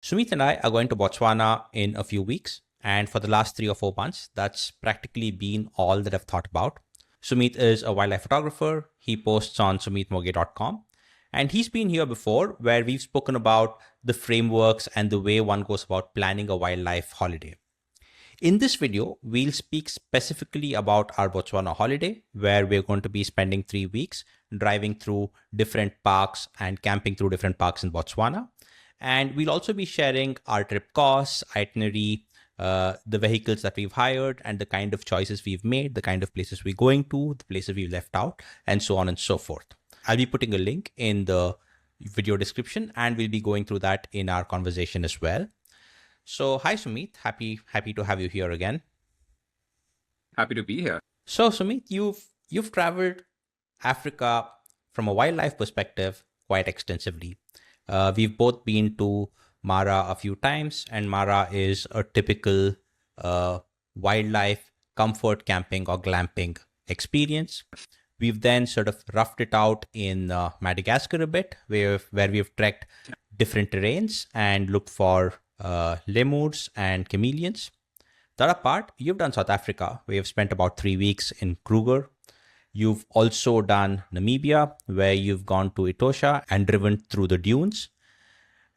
Sumeet and I are going to Botswana in a few weeks. And for the last 3 or 4 months, that's practically been all that I've thought about. Sumeet is a wildlife photographer. He posts on sumeetmoge.com. And he's been here before where we've spoken about the frameworks and the way one goes about planning a wildlife holiday. In this video, we'll speak specifically about our Botswana holiday, where we're going to be spending 3 weeks driving through different parks and camping through different parks in Botswana. And we'll also be sharing our trip costs, itinerary, the vehicles that we've hired, and the kind of choices we've made, the kind of places we're going to, the places we've left out, and so on and so forth. I'll be putting a link in the video description, and we'll be going through that in our conversation as well. So, hi Sumeet, happy to have you here again. Happy to be here. So, Sumeet, you've traveled Africa from a wildlife perspective quite extensively. We've both been to Mara a few times, and Mara is a typical wildlife comfort camping or glamping experience. We've then sort of roughed it out in Madagascar a bit, where we've trekked different terrains and looked for lemurs and chameleons. That apart, you've done South Africa, where you've spent about 3 weeks in Kruger. You've also done Namibia, where you've gone to Etosha and driven through the dunes.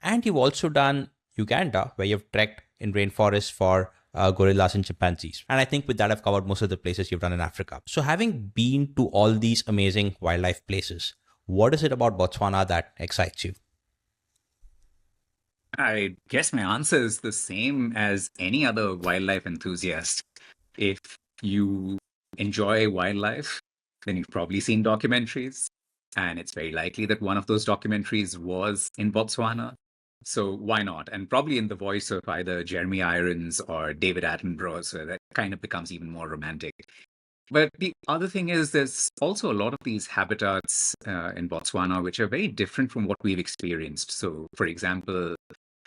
And you've also done Uganda, where you've trekked in rainforests for gorillas and chimpanzees. And I think with that, I've covered most of the places you've done in Africa. So having been to all these amazing wildlife places, what is it about Botswana that excites you? I guess my answer is the same as any other wildlife enthusiast. If you enjoy wildlife, then you've probably seen documentaries, and it's very likely that one of those documentaries was in Botswana. So why not? And probably in the voice of either Jeremy Irons or David Attenborough, so that kind of becomes even more romantic. But the other thing is there's also a lot of these habitats in Botswana which are very different from what we've experienced. So, for example,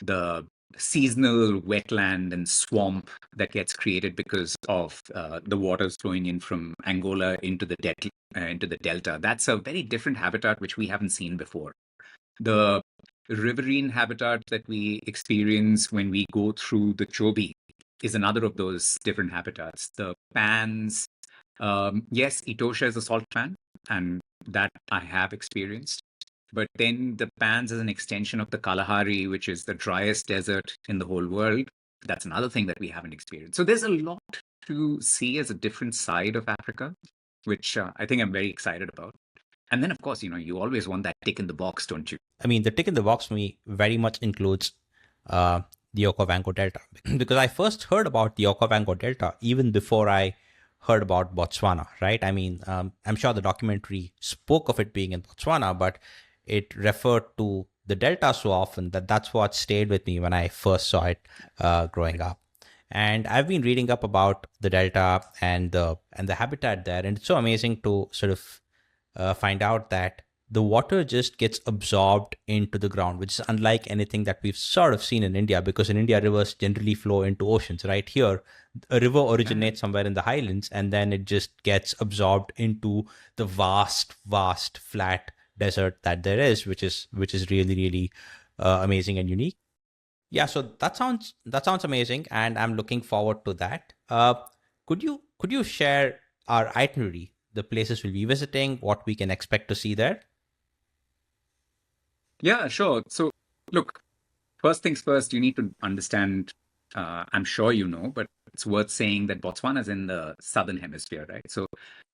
the seasonal wetland and swamp that gets created because of the waters flowing in from Angola into the delta. That's a very different habitat which we haven't seen before. The riverine habitat that we experience when we go through the Chobe is another of those different habitats. The pans, yes, Etosha is a salt pan, and that I have experienced. But then the Pans is an extension of the Kalahari, which is the driest desert in the whole world. That's another thing that we haven't experienced. So there's a lot to see as a different side of Africa, which I think I'm very excited about. And then, of course, you always want that tick in the box, don't you? I mean, the tick in the box for me very much includes the Okavango Delta, because I first heard about the Okavango Delta even before I heard about Botswana, right? I mean, I'm sure the documentary spoke of it being in Botswana, but it referred to the Delta so often that that's what stayed with me when I first saw it growing up. And I've been reading up about the Delta and the habitat there, and it's so amazing to sort of find out that the water just gets absorbed into the ground, which is unlike anything that we've sort of seen in India, because in India, rivers generally flow into oceans. Right here, a river originates somewhere in the highlands, and then it just gets absorbed into the vast, flat desert that there is, which is really, really amazing and unique. Yeah, so that sounds amazing, and I'm looking forward to that. Could you share our itinerary, the places we'll be visiting, what we can expect to see there? Yeah, sure. So, look, first things first, you need to understand, I'm sure you know, but it's worth saying that Botswana is in the southern hemisphere, right? So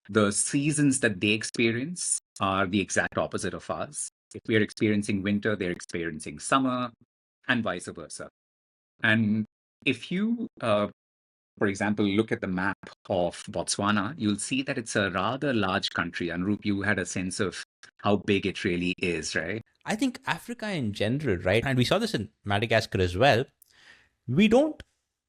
the seasons that they experience are the exact opposite of ours. If we're experiencing winter, they're experiencing summer, and vice versa. And if you, for example, look at the map of Botswana, you'll see that it's a rather large country. Anurup, you had a sense of how big it really is, right? I think Africa in general, right? And we saw this in Madagascar as well. We don't,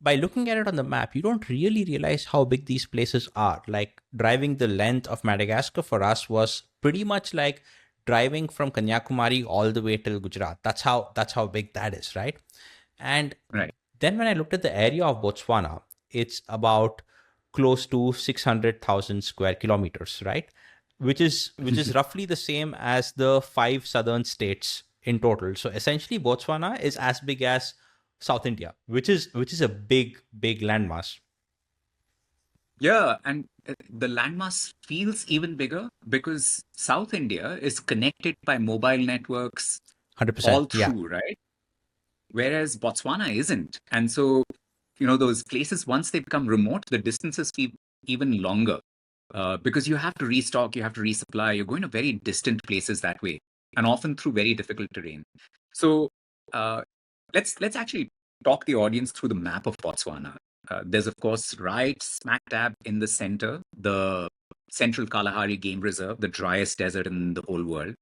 by looking at it on the map, you don't really realize how big these places are. Like driving the length of Madagascar for us was pretty much like driving from Kanyakumari all the way till Gujarat. That's how big that is, right? And Right. then when I looked at the area of Botswana, it's about close to 600,000 square kilometers, right? Which is roughly the same as the 5 southern states in total. So essentially, Botswana is as big as South India, which is a big landmass. Yeah, and the landmass feels even bigger because South India is connected by mobile networks 100%. all Yeah. through, right? Whereas Botswana isn't. And so, those places, once they become remote, the distances feel even longer because you have to restock, you have to resupply, you're going to very distant places that way, and often through very difficult terrain. So uh, let's actually talk the audience through the map of Botswana. There's, of course, right smack dab in the center, the Central Kalahari Game Reserve, the driest desert in the whole world.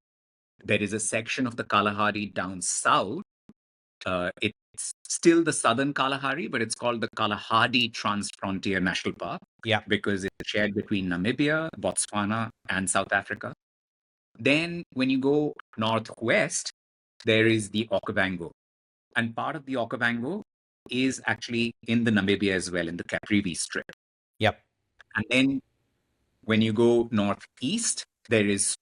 There is a section of the Kalahari down south. It's still the Southern Kalahari, but it's called the Kalahari Transfrontier National Park Yeah. because it's shared between Namibia, Botswana, and South Africa. Then, when you go northwest, there is the Okavango. And part of the Okavango is actually in the Namibia as well, in the Caprivi Strip. Yep. And then when you go northeast, there is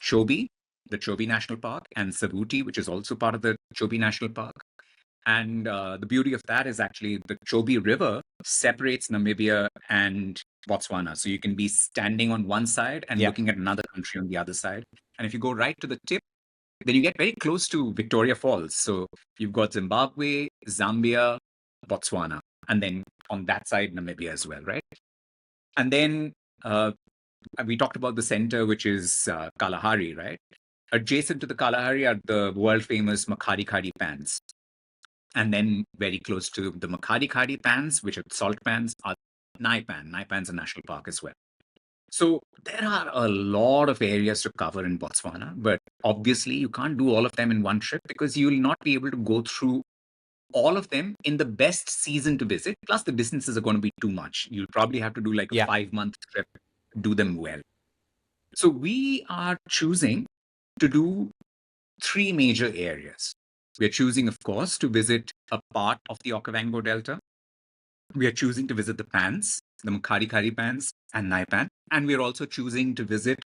Chobe, the Chobe National Park, and Savuti, which is also part of the Chobe National Park. And the beauty of that is actually the Chobe River separates Namibia and Botswana. So you can be standing on one side and Yep. looking at another country on the other side. And if you go right to the tip, then you get very close to Victoria Falls. So you've got Zimbabwe, Zambia, Botswana, and then on that side, Namibia as well, right? And then we talked about the center, which is Kalahari, right? Adjacent to the Kalahari are the world famous Nxai Pans. And then very close to the Nxai Pans, which are salt pans, are Nxai Pan. Nxai Pan's a national park as well. So there are a lot of areas to cover in Botswana, but obviously you can't do all of them in one trip because you will not be able to go through all of them in the best season to visit. Plus, the distances are going to be too much. You'll probably have to do like a Yeah. 5-month trip, do them well. So we are choosing to do 3 major areas. We are choosing, of course, to visit a part of the Okavango Delta. We are choosing to visit the Pans, the Nxai Pans and Nxai Pan. And we are also choosing to visit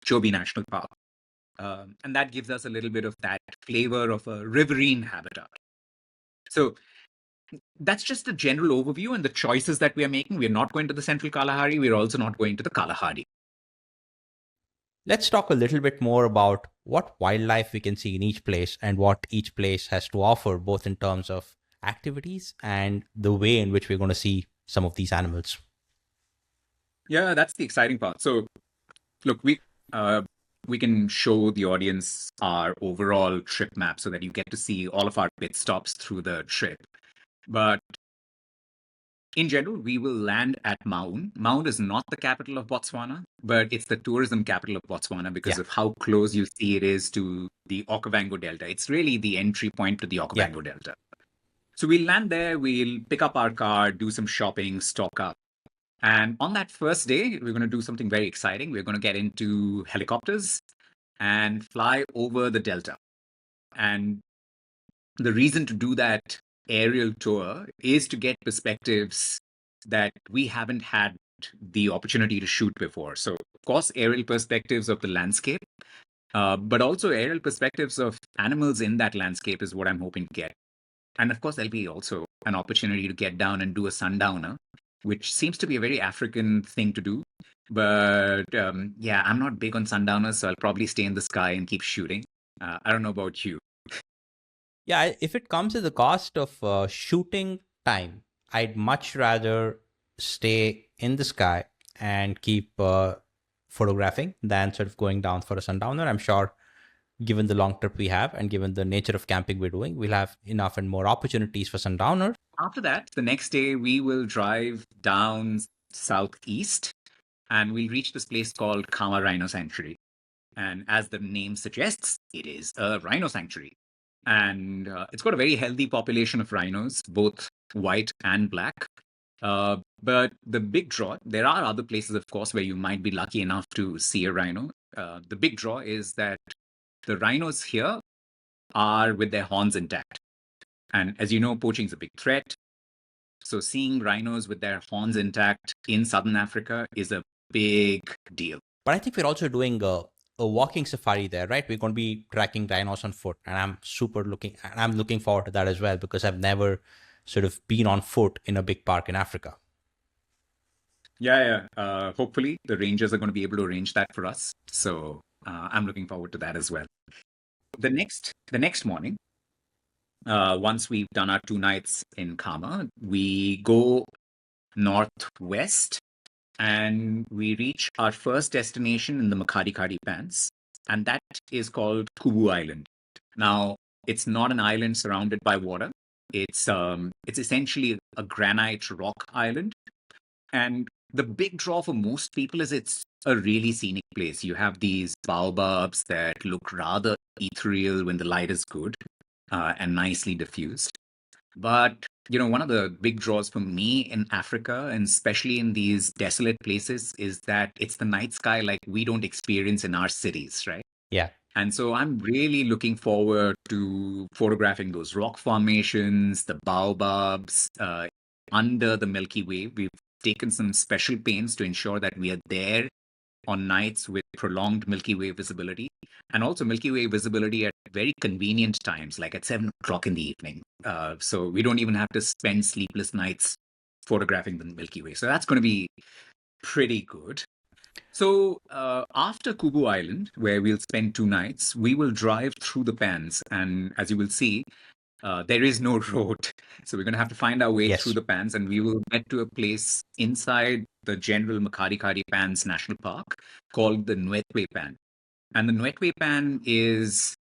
Chobe National Park. And that gives us a little bit of that flavor of a riverine habitat. So that's just a general overview and the choices that we are making. We're not going to the Central Kalahari. We're also not going to the Kalahari. Let's talk a little bit more about what wildlife we can see in each place and what each place has to offer, both in terms of activities and the way in which we're going to see some of these animals. Yeah, that's the exciting part. So, look, we can show the audience our overall trip map so that you get to see all of our pit stops through the trip. But in general, we will land at Maun. Maun is not the capital of Botswana, but it's the tourism capital of Botswana because Yeah. of how close you see it is to the Okavango Delta. It's really the entry point to the Yeah. Okavango Delta. So we'll land there, we'll pick up our car, do some shopping, stock up. And on that first day, we're going to do something very exciting. We're going to get into helicopters and fly over the Delta. And the reason to do that aerial tour is to get perspectives that we haven't had the opportunity to shoot before. So, of course, aerial perspectives of the landscape, but also aerial perspectives of animals in that landscape is what I'm hoping to get. And of course, there'll be also an opportunity to get down and do a sundowner, which seems to be a very African thing to do. But yeah, I'm not big on sundowners, so I'll probably stay in the sky and keep shooting. I don't know about you. Yeah, if it comes at the cost of shooting time, I'd much rather stay in the sky and keep photographing than sort of going down for a sundowner. I'm sure, given the long trip we have and given the nature of camping we're doing, we'll have enough and more opportunities for sundowner. After that, the next day, we will drive down southeast and we'll reach this place called Khama Rhino Sanctuary. And as the name suggests, it is a rhino sanctuary. And it's got a very healthy population of rhinos, both white and black. But the big draw, there are other places, of course, where you might be lucky enough to see a rhino. The big draw is that the rhinos here are with their horns intact. And as you know, poaching is a big threat. So seeing rhinos with their horns intact in southern Africa is a big deal. But I think we're also doing a walking safari there, right? We're going to be tracking rhinos on foot, and I'm looking forward to that as well because I've never sort of been on foot in a big park in Africa. Yeah. Hopefully, the rangers are going to be able to arrange that for us. So I'm looking forward to that as well. The next morning, once we've done our 2 nights in Khama, we go northwest and we reach our first destination in the Makadi Pans, and that is called Kubu Island. Now, it's not an island surrounded by water. It's essentially a granite rock island, and the big draw for most people is it's a really scenic place. You have these baobabs that look rather ethereal when the light is good and nicely diffused. But one of the big draws for me in Africa, and especially in these desolate places, is that it's the night sky like we don't experience in our cities, right? Yeah. And so I'm really looking forward to photographing those rock formations, the baobabs under the Milky Way. We've taken some special pains to ensure that we are there on nights with prolonged Milky Way visibility, and also Milky Way visibility at very convenient times, like at 7 o'clock in the evening. So we don't even have to spend sleepless nights photographing the Milky Way. So that's going to be pretty good. So after Kubu Island, where we'll spend 2 nights, we will drive through the pans. And as you will see, there is no road. So we're going to have to find our way through the pans, and we will get to a place inside the general Makadi Pans National Park called the Nwetwe Pan. And the Nwetwe Pan is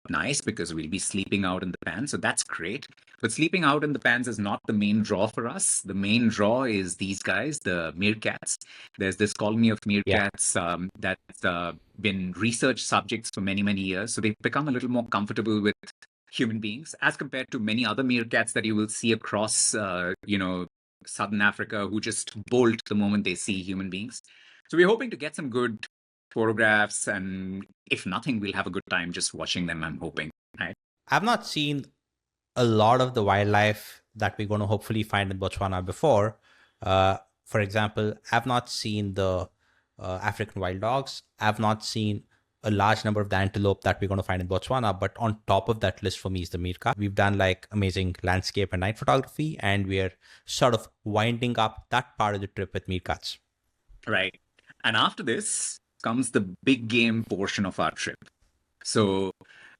nice because we'll be sleeping out in the pan. So that's great. But sleeping out in the pans is not the main draw for us. The main draw is these guys, the Meerkats. There's this colony of Meerkats that's been research subjects for many, many years. So they've become a little more comfortable with human beings as compared to many other meerkats that you will see across, Southern Africa, who just bolt the moment they see human beings. So we're hoping to get some good photographs, and if nothing, we'll have a good time just watching them, I'm hoping. Right? I've not seen a lot of the wildlife that we're going to hopefully find in Botswana before. For example, I've not seen the African wild dogs. I've not seen a large number of the antelope that we're going to find in Botswana. But on top of that list for me is the meerkat. We've done like amazing landscape and night photography, and we're sort of winding up that part of the trip with meerkats. Right. And after this comes the big game portion of our trip. So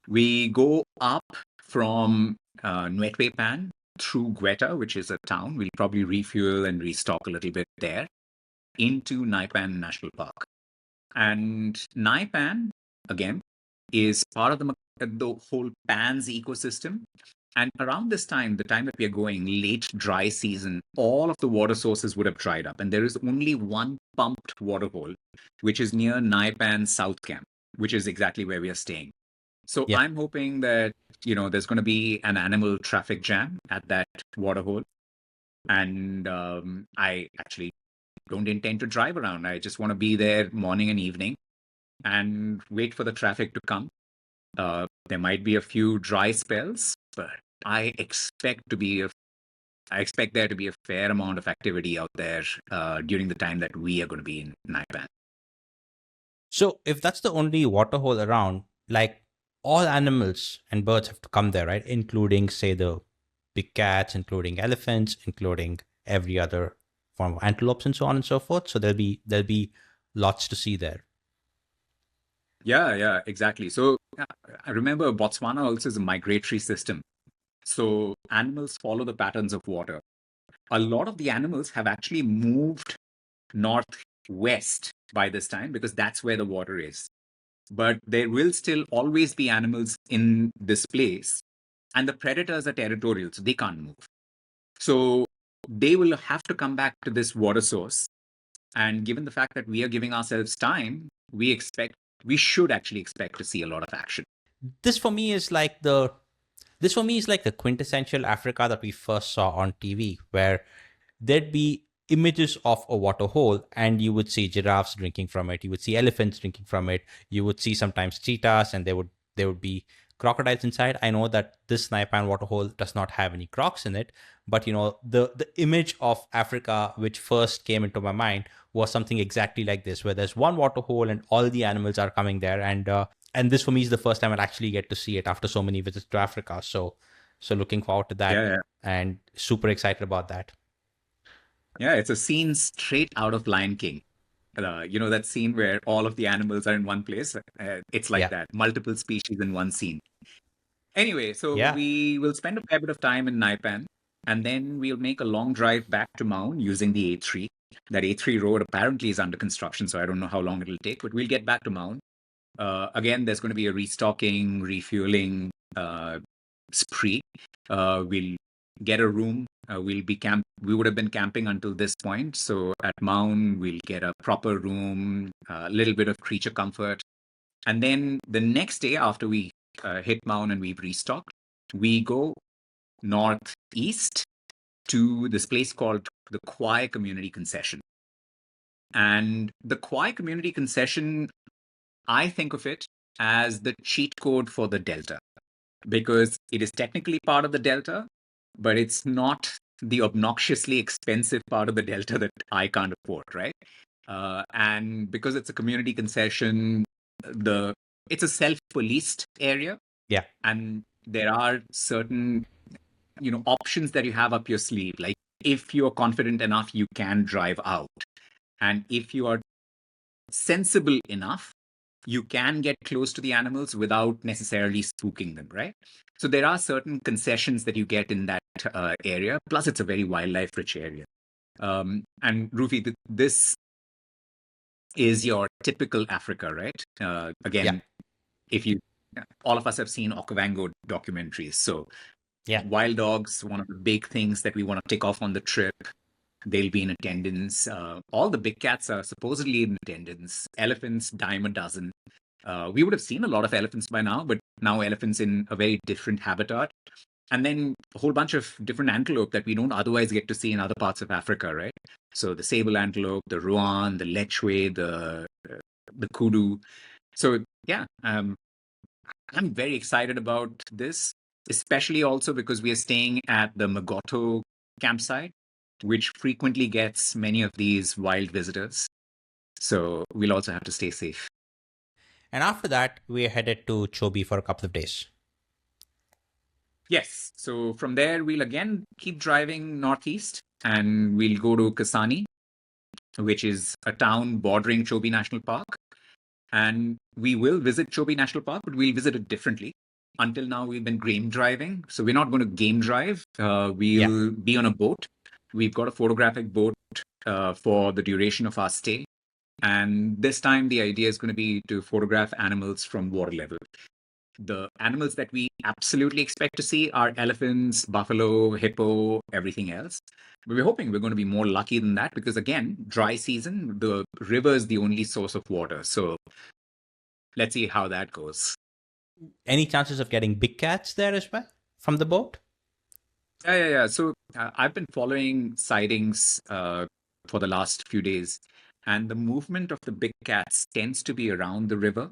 we go up from Nwetwe Pan through Gweta, which is a town. We'll probably refuel and restock a little bit there, into Nxai Pan National Park. And Nxai Pan, again, is part of the whole Pans ecosystem. And around this time, the time that we are going, late dry season, all of the water sources would have dried up. And there is only one pumped water hole, which is near Nxai Pan South Camp, which is exactly where we are staying. So I'm hoping that, there's going to be an animal traffic jam at that water hole. And I actually don't intend to drive around. I just want to be there morning and evening and wait for the traffic to come. There might be a few dry spells, but I expect there to be a fair amount of activity out there during the time that we are going to be in Nxai Pan. So if that's the only waterhole around, like all animals and birds have to come there, right? Including, say, the big cats, including elephants, including every other form of antelopes and so on and so forth. So there'll be lots to see there. Yeah, exactly. So I remember Botswana also is a migratory system. So animals follow the patterns of water. A lot of the animals have actually moved northwest by this time because that's where the water is. But there will still always be animals in this place, and the predators are territorial, so they can't move. So they will have to come back to this water source. And given the fact that we are giving ourselves time, we should actually expect to see a lot of action. This for me is like the quintessential Africa that we first saw on TV, where there'd be images of a water hole and you would see giraffes drinking from it, you would see elephants drinking from it, you would see sometimes cheetahs, and there would be crocodiles inside. I know that this Nxai Pan waterhole does not have any crocs in it, but the image of Africa which first came into my mind was something exactly like this, where there's one waterhole and all the animals are coming there, and this for me is the first time I'll actually get to see it after so many visits to Africa. So looking forward to that, Yeah, yeah. and super excited about that. Yeah, it's a scene straight out of Lion King. That scene where all of the animals are in one place. It's like Yeah, that, multiple species in one scene. Anyway, so yeah, we will spend a fair bit of time in Nxai Pan, and then we'll make a long drive back to Maun using the A3. That A3 road apparently is under construction, so I don't know how long it'll take, but we'll get back to Maun. Again, there's going to be a restocking, refueling spree. We'll get a room. We would have been camping until this point. So at Maun, we'll get a proper room, a little bit of creature comfort. And then the next day after we hit Maun and we've restocked, we go northeast to this place called the Khwai Community Concession. And the Khwai Community Concession, I think of it as the cheat code for the Delta, because it is technically part of the Delta, but it's not the obnoxiously expensive part of the Delta that I can't afford, right? And because it's a community concession, it's a self-policed area, yeah, and there are certain options that you have up your sleeve. Like if you're confident enough, you can drive out, and if you are sensible enough, you can get close to the animals without necessarily spooking them, right? So there are certain concessions that you get in that area. Plus, it's a very wildlife-rich area. And Rufi, this is your typical Africa, right? yeah, Again, if you, all of us have seen Okavango documentaries. So yeah. wild dogs, one of the big things that we want to tick off on the trip. They'll be in attendance. All the big cats are supposedly in attendance. Elephants, dime a dozen. We would have seen a lot of elephants by now, but now elephants in a very different habitat. And then a whole bunch of different antelope that we don't otherwise get to see in other parts of Africa, right? So the sable antelope, the ruan, the lechwe, the kudu. So yeah, I'm very excited about this, especially also because we are staying at the Magoto campsite, which frequently gets many of these wild visitors. So we'll also have to stay safe. And after that, we are headed to Chobe for a couple of days. Yes. So from there, we'll again keep driving northeast and we'll go to Kasani, which is a town bordering Chobe National Park. And we will visit Chobe National Park, but we'll visit it differently. Until now, we've been game driving. So we're not going to game drive. We'll be on a boat. We've got a photographic boat for the duration of our stay. And this time, the idea is going to be to photograph animals from water level. The animals that we absolutely expect to see are elephants, buffalo, hippo, everything else. But we're hoping we're going to be more lucky than that because, again, dry season, the river is the only source of water. So let's see how that goes. Any chances of getting big cats there as well from the boat? Yeah. So I've been following sightings for the last few days, and the movement of the big cats tends to be around the river.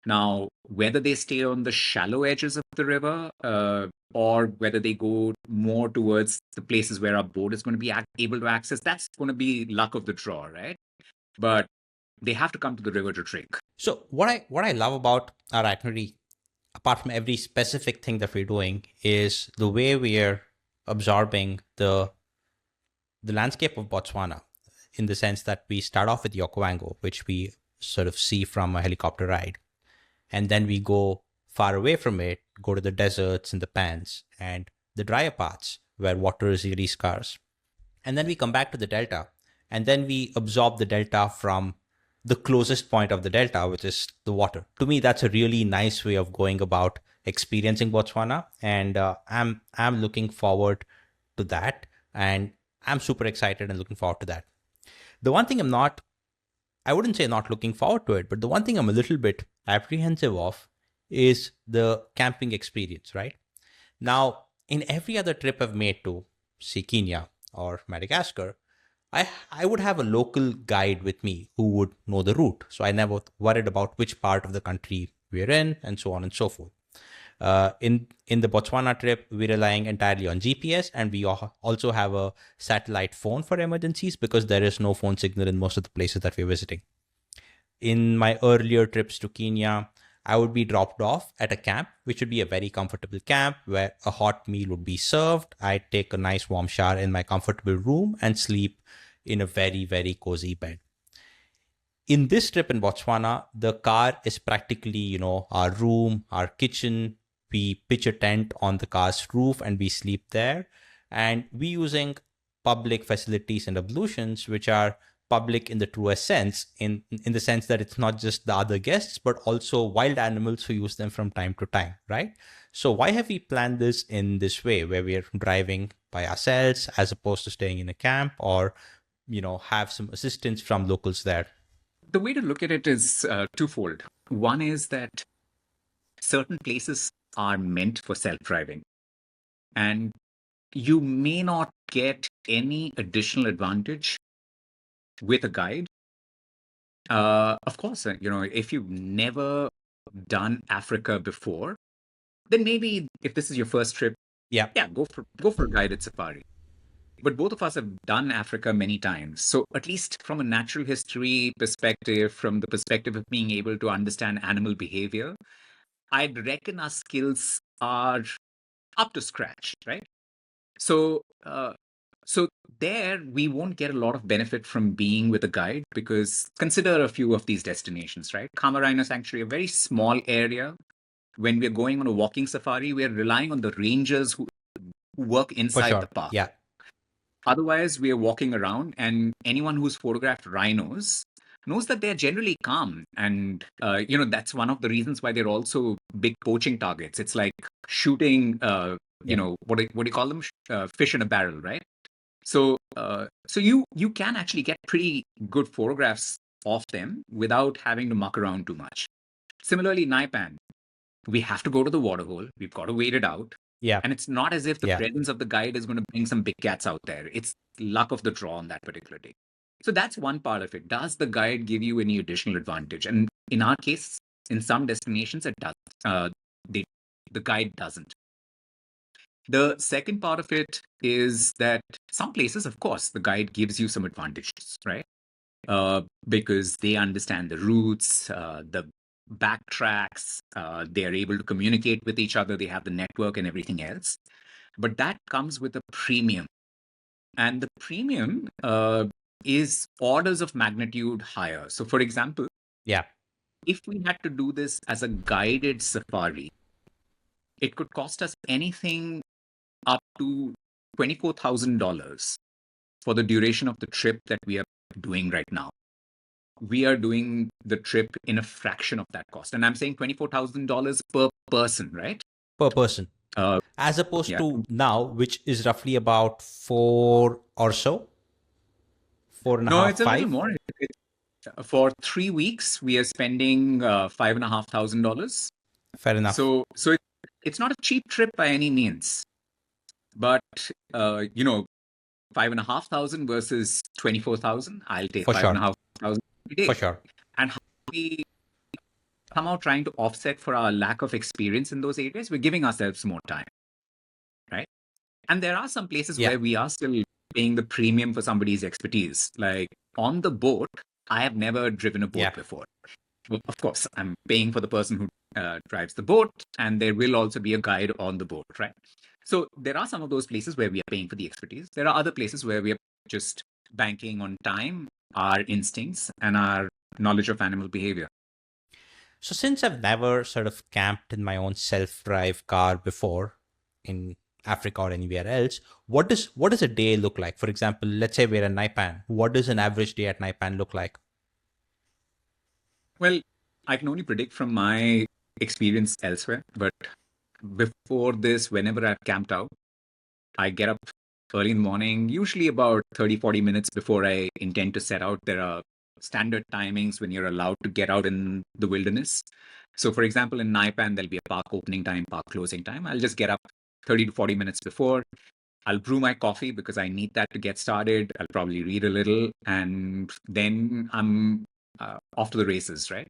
Now, whether they stay on the shallow edges of the river or whether they go more towards the places where our boat is going to be able to access, that's going to be luck of the draw, right? But they have to come to the river to drink. So what I love about our itinerary, apart from every specific thing that we're doing, is the way we're absorbing the landscape of Botswana, in the sense that we start off with the Okavango, which we sort of see from a helicopter ride. And then we go far away from it, go to the deserts and the pans and the drier parts where water is really scarce. And then we come back to the delta, and then we absorb the delta from the closest point of the delta, which is the water. To me, that's a really nice way of going about experiencing Botswana, and I'm looking forward to that, and I'm super excited and looking forward to that. The one thing I wouldn't say not looking forward to it, but the one thing I'm a little bit apprehensive of is the camping experience, right? Now, in every other trip I've made to, say, Kenya or Madagascar, I would have a local guide with me who would know the route. So I never worried about which part of the country we're in and so on and so forth. In the Botswana trip, we're relying entirely on GPS, and we also have a satellite phone for emergencies because there is no phone signal in most of the places that we're visiting. In my earlier trips to Kenya, I would be dropped off at a camp, which would be a very comfortable camp where a hot meal would be served. I'd take a nice warm shower in my comfortable room and sleep in a very, very cozy bed. In this trip in Botswana, the car is practically, our room, our kitchen. We pitch a tent on the car's roof and we sleep there. And we using public facilities and ablutions, which are public in the truest sense, in the sense that it's not just the other guests, but also wild animals who use them from time to time, right? So why have we planned this in this way, where we are driving by ourselves as opposed to staying in a camp, or have some assistance from locals there? The way to look at it is twofold. One is that certain places are meant for self-driving, and you may not get any additional advantage with a guide. Of course, if you've never done Africa before, then maybe if this is your first trip, Yeah, go for a guided safari. But both of us have done Africa many times. So at least from a natural history perspective, from the perspective of being able to understand animal behavior, I'd reckon our skills are up to scratch, right? So, so there we won't get a lot of benefit from being with a guide, because consider a few of these destinations, right? Khama Rhino Sanctuary, a very small area. When we're going on a walking safari, we're relying on the rangers who work for inside the sure. park. Yeah. Otherwise, we are walking around, and anyone who's photographed rhinos knows that they're generally calm. And, that's one of the reasons why they're also big poaching targets. It's like shooting, Yeah. what do you call them? Fish in a barrel, right? So you can actually get pretty good photographs of them without having to muck around too much. Similarly, Nxai Pan, we have to go to the waterhole. We've got to wait it out. Yeah. And it's not as if the Yeah. presence of the guide is going to bring some big cats out there. It's luck of the draw on that particular day. So that's one part of it. Does the guide give you any additional advantage? And in our case, in some destinations, it does. The guide doesn't. The second part of it is that some places, of course, the guide gives you some advantages, right? Because they understand the routes, the backtracks, they are able to communicate with each other, they have the network and everything else. But that comes with a premium. And the premium is orders of magnitude higher. So, for example, Yeah. if we had to do this as a guided safari, it could cost us anything up to $24,000 for the duration of the trip that we are doing right now. We are doing the trip in a fraction of that cost. And I'm saying $24,000 per person, right? Per person. Uh, As opposed yeah. to now, which is roughly about 4 or so, four and a No, half, it's a little 5. more. For 3 weeks, we are spending $5,500. Fair enough. So it's not a cheap trip by any means. But, 5,500 versus 24,000, I'll take For sure. 5,500 a day. For sure. And how we come out trying to offset for our lack of experience in those areas, we're giving ourselves more time, right? And there are some places Yeah. where we are still paying the premium for somebody's expertise. Like on the boat, I have never driven a boat Yeah. before. Well, of course, I'm paying for the person who drives the boat, and there will also be a guide on the boat, right? So there are some of those places where we are paying for the expertise. There are other places where we are just banking on time, our instincts, and our knowledge of animal behavior. So since I've never sort of camped in my own self-drive car before in Africa or anywhere else, what does a day look like? For example, let's say we're in Nxai Pan. What does an average day at Nxai Pan look like? Well, I can only predict from my experience elsewhere, but before this, whenever I've camped out, I get up early in the morning, usually about 30, 40 minutes before I intend to set out. There are standard timings when you're allowed to get out in the wilderness. So, for example, in Nxai Pan, there'll be a park opening time, park closing time. I'll just get up 30 to 40 minutes before. I'll brew my coffee because I need that to get started. I'll probably read a little, and then I'm off to the races, right?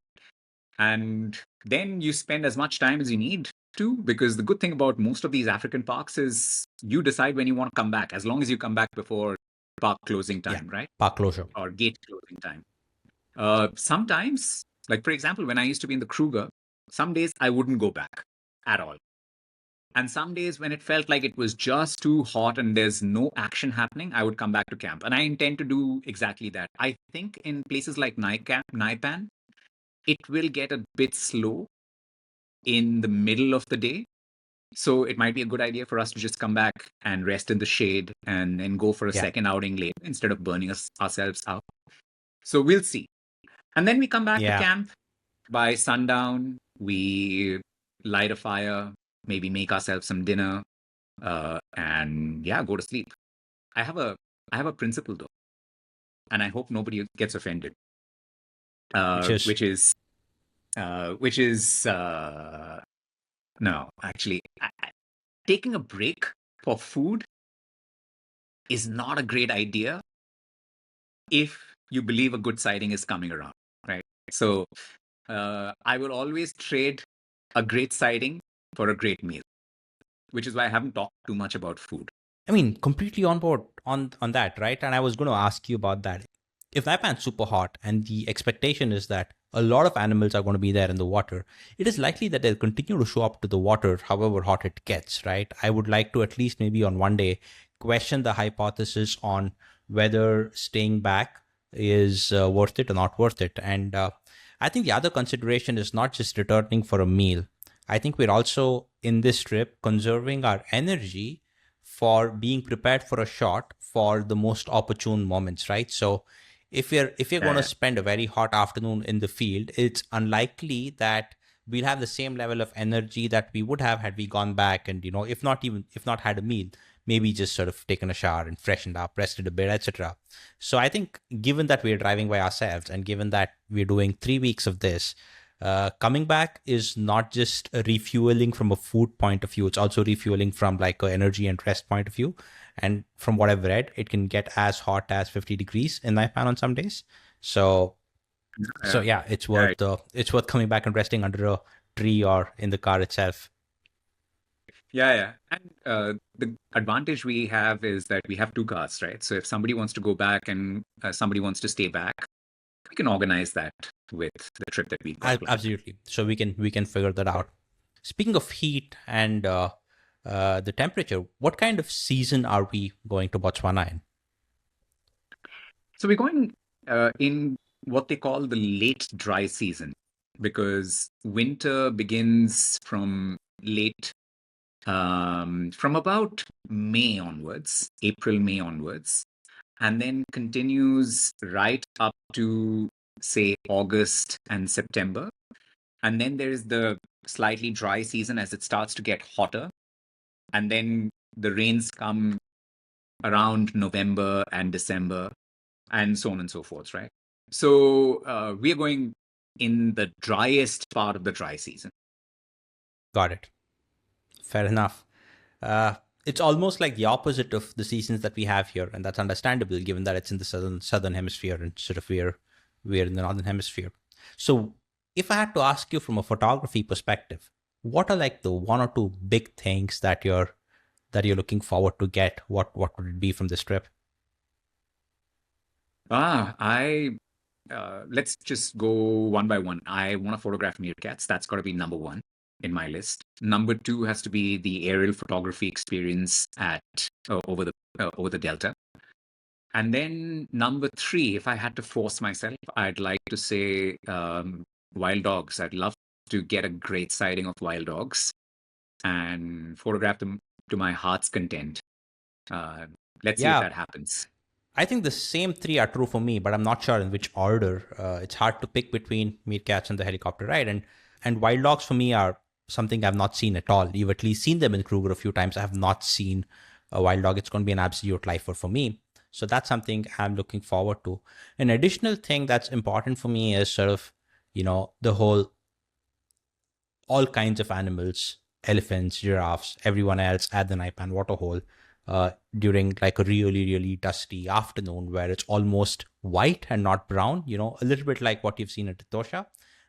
And then you spend as much time as you need to, because the good thing about most of these African parks is you decide when you want to come back, as long as you come back before park closing time, right? Park closure. Or gate closing time. Sometimes, like for example, when I used to be in the Kruger, some days I wouldn't go back at all. And some days when it felt like it was just too hot and there's no action happening, I would come back to camp. And I intend to do exactly that. I think in places like Nxai Pan, it will get a bit slow in the middle of the day. So it might be a good idea for us to just come back and rest in the shade and then go for a second outing later instead of burning ourselves out. So we'll see. And then we come back to camp by sundown. We light a fire, maybe make ourselves some dinner, and go to sleep. I have a principle though, and I hope nobody gets offended. Which is no, actually, taking a break for food is not a great idea if you believe a good sighting is coming around, right? So I will always trade a great sighting for a great meal, which is why I haven't talked too much about food. I mean, completely on board on that, right? And I was going to ask you about that. If Nxai Pan's super hot and the expectation is that a lot of animals are going to be there in the water, it is likely that they'll continue to show up to the water however hot it gets, right? I would like to at least maybe on one day question the hypothesis on whether staying back is worth it or not worth it. And I think the other consideration is not just returning for a meal. I think we're also in this trip conserving our energy for being prepared for a shot for the most opportune moments, right? So if you're going to spend a very hot afternoon in the field, it's unlikely that we'll have the same level of energy that we would have had we gone back and, if not had a meal, maybe just sort of taken a shower and freshened up, rested a bit, etc. So I think given that we're driving by ourselves and given that we're doing 3 weeks of this, coming back is not just a refueling from a food point of view, it's also refueling from like an energy and rest point of view. And from what I've read, it can get as hot as 50 degrees in Nxai Pan on some days. So it's worth coming back and resting under a tree or in the car itself. Yeah. And the advantage we have is that we have 2 cars, right? So if somebody wants to go back and somebody wants to stay back, we can organize that with the trip that we've got. Absolutely. So we can figure that out. Speaking of heat and the temperature, what kind of season are we going to Botswana in? So we're going in what they call the late dry season, because winter begins from from about May onwards, April, May onwards, and then continues right up to, say, August and September. And then there's the slightly dry season as it starts to get hotter. And then the rains come around November and December and so on and so forth, right? So we are going in the driest part of the dry season. Got it. Fair enough. It's almost like the opposite of the seasons that we have here, and that's understandable given that it's in the southern hemisphere and sort of we're in the northern hemisphere. So if I had to ask you from a photography perspective, what are like the 1 or 2 big things that you're looking forward to get? What would it be from this trip? Let's just go one by one. I want to photograph meerkats. That's got to be number 1 in my list. Number 2 has to be the aerial photography experience at over the Delta. And then number 3, if I had to force myself, I'd like to say wild dogs. I'd love to get a great sighting of wild dogs and photograph them to my heart's content. Let's see if that happens. I think the same 3 are true for me, but I'm not sure in which order. It's hard to pick between meerkats and the helicopter ride. And wild dogs for me are something I've not seen at all. You've at least seen them in Kruger a few times. I have not seen a wild dog. It's going to be an absolute lifer for me. So that's something I'm looking forward to. An additional thing that's important for me is sort of, the whole, all kinds of animals, elephants, giraffes, everyone else at the Nxai Pan waterhole during like a really, really dusty afternoon where it's almost white and not brown, a little bit like what you've seen at Etosha.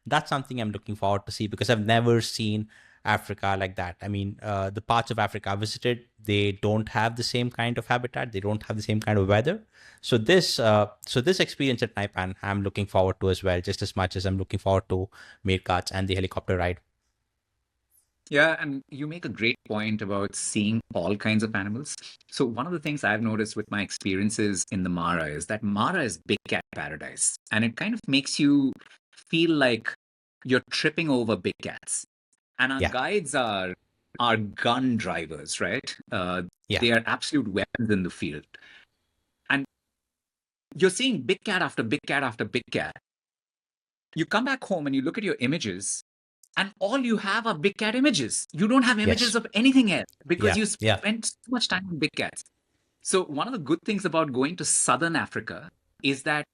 That's something I'm looking forward to see because I've never seen Africa like that. I mean, the parts of Africa I visited, they don't have the same kind of habitat. They don't have the same kind of weather. So this experience at Nxai Pan, I'm looking forward to as well, just as much as I'm looking forward to Meerkats and the helicopter ride. Yeah, and you make a great point about seeing all kinds of animals. So one of the things I've noticed with my experiences in the Mara is that Mara is big cat paradise, and it kind of makes you feel like you're tripping over big cats. And our Yeah, guides are gun drivers, right? yeah, They are absolute weapons in the field. And you're seeing big cat after big cat after big cat. You come back home and you look at your images, and all you have are big cat images. You don't have images yes, of anything else because yeah, you yeah, spent so much time on big cats. So, one of the good things about going to southern Africa is that,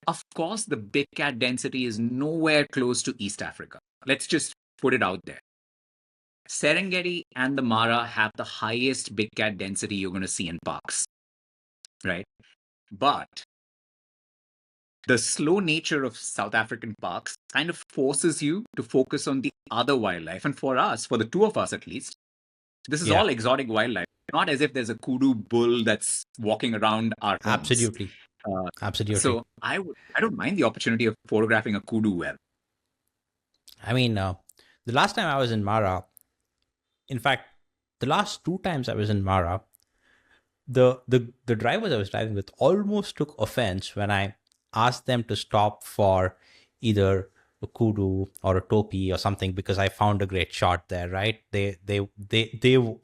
of course, the big cat density is nowhere close to East Africa. Let's just put it out there. Serengeti and the Mara have the highest big cat density you're going to see in parks, right? But the slow nature of South African parks kind of forces you to focus on the other wildlife. And for us, for the two of us at least, this is yeah, all exotic wildlife, not as if there's a kudu bull that's walking around our homes. absolutely, Uh, absolutely. so I don't mind the opportunity of photographing a kudu well. I mean, the last time I was in Mara, in fact, the last two times I was in Mara, the drivers I was driving with almost took offense when I asked them to stop for either a kudu or a topi or something because I found a great shot there. Right? They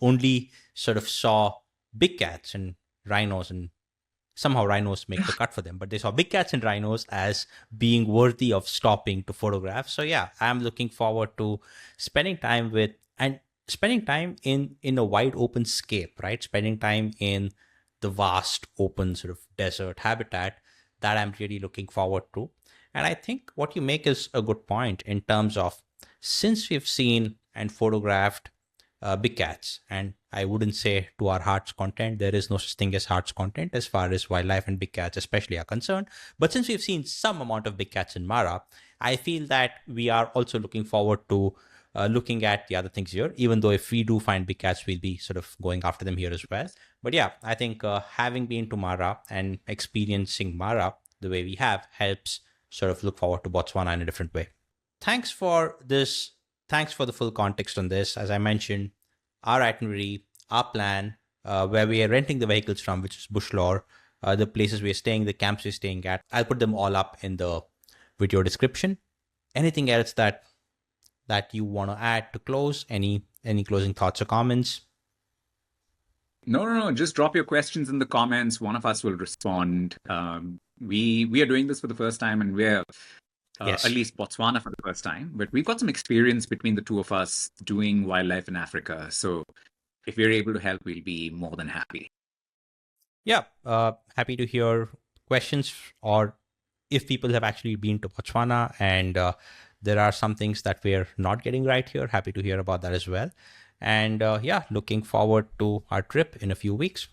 only sort of saw big cats and rhinos, and somehow rhinos make the cut for them, but they saw big cats and rhinos as being worthy of stopping to photograph. So yeah, I'm looking forward to spending time with and spending time in a wide open scape, right? Spending time in the vast open sort of desert habitat that I'm really looking forward to. And I think what you make is a good point in terms of, since we've seen and photographed big cats, and I wouldn't say to our heart's content. There is no such thing as heart's content as far as wildlife and big cats especially are concerned. But since we've seen some amount of big cats in Mara, I feel that we are also looking forward to looking at the other things here, even though if we do find big cats, we'll be sort of going after them here as well. But yeah, I think having been to Mara and experiencing Mara the way we have helps sort of look forward to Botswana in a different way. Thanks for this. Thanks for the full context on this. As I mentioned, our itinerary, our plan, where we are renting the vehicles from, which is Bushlore, the places we're staying, the camps we're staying at. I'll put them all up in the video description. Anything else that you want to add to close? Any closing thoughts or comments? No. Just drop your questions in the comments. One of us will respond. We are doing this for the first time, and we're at Yes. least Botswana for the first time. But we've got some experience between the two of us doing wildlife in Africa. So if we're able to help, we'll be more than happy. Yeah. Happy to hear questions, or if people have actually been to Botswana and there are some things that we're not getting right here, happy to hear about that as well. And yeah, looking forward to our trip in a few weeks.